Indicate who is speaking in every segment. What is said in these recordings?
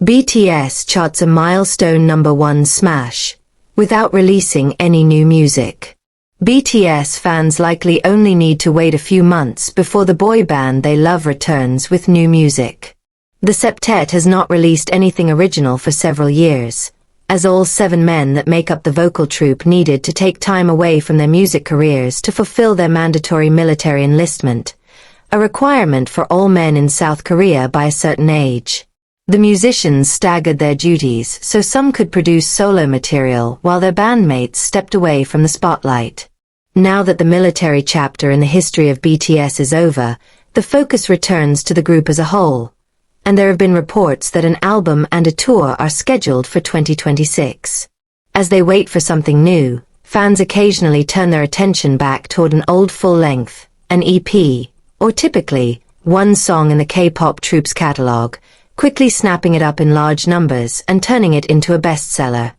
Speaker 1: BTS charts a milestone #1 smash, without releasing any new music. BTS fans likely only need to wait a few months before the boy band they love returns with new music. The septet has not released anything original for several years, as all 7 men that make up the vocal troupe needed to take time away from their music careers to fulfill their mandatory military enlistment, a requirement for all men in South Korea by a certain age. The musicians staggered their duties so some could produce solo material while their bandmates stepped away from the spotlight. Now that the military chapter in the history of BTS is over, the focus returns to the group as a whole, and there have been reports that an album and a tour are scheduled for 2026. As they wait for something new, fans occasionally turn their attention back toward an old full-length, an EP, or typically, one song in the K-pop troupe's catalog, quickly snapping it up in large numbers and turning it into a bestseller.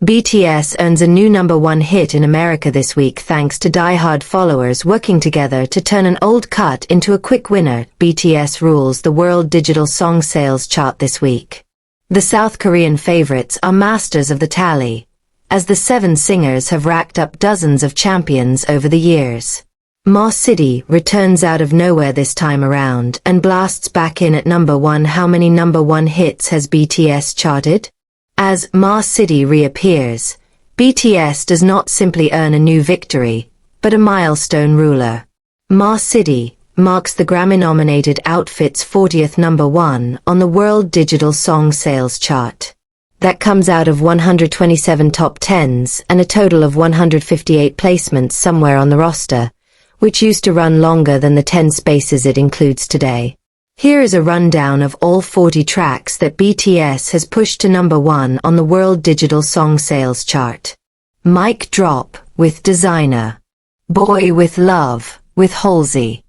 Speaker 1: BTS earns a new #1 hit in America this week thanks to diehard followers working together to turn an old cut into a quick winner. BTS rules the world digital song sales chart this week. The South Korean favorites are masters of the tally, as the 7 singers have racked up dozens of champions over the years. Ma City returns out of nowhere this time around and blasts back in at #1. How many #1 hits has BTS charted? As Ma City reappears, BTS does not simply earn a new victory, but a milestone ruler. Ma City marks the Grammy-nominated outfit's 40th #1 on the World Digital Song Sales Chart. That comes out of 127 top 10s and a total of 158 placements somewhere on the roster, which used to run longer than the 10 spaces it includes today. Here is a rundown of all 40 tracks that BTS has pushed to #1 on the World Digital Song Sales Chart. Mic Drop with Designer. Boy with Love with Halsey.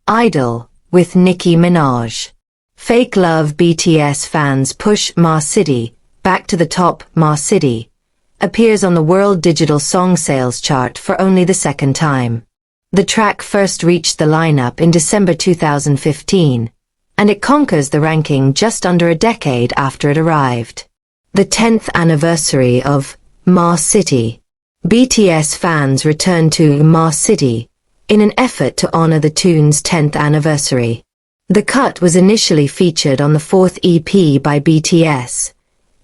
Speaker 1: Idol with Nicki Minaj. Fake Love. BTS fans push Ma City back to the top. Ma City appears on the World Digital Song Sales Chart for only the 2nd time. The track first reached the lineup in December 2015, and it conquers the ranking just under a decade after it arrived. The 10th anniversary of Ma City. BTS fans return to Ma City in an effort to honor the tune's 10th anniversary. The cut was initially featured on the 4th EP by BTS,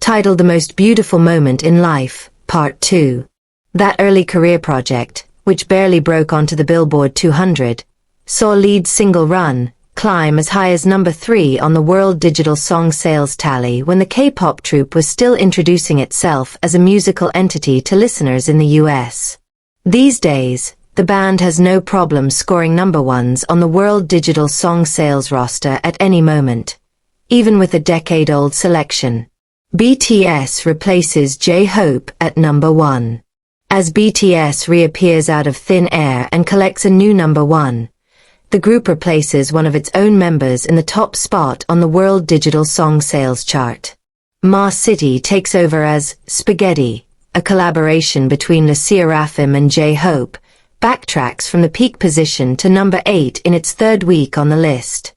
Speaker 1: titled The Most Beautiful Moment in Life, Part 2. That early career project, which barely broke onto the Billboard 200, saw lead single Run climb as high as #3 on the World Digital Song Sales tally when the K-pop troupe was still introducing itself as a musical entity to listeners in the US. These days, the band has no problem scoring #1s on the World Digital Song Sales roster at any moment, even with a decade-old selection. BTS replaces J-Hope at #1. As BTS reappears out of thin air and collects a new #1, the group replaces one of its own members in the top spot on the World Digital Song Sales Chart. Ma City takes over as Spaghetti, a collaboration between Le Sserafim and J-Hope, backtracks from the peak position to #8 in its 3rd week on the list.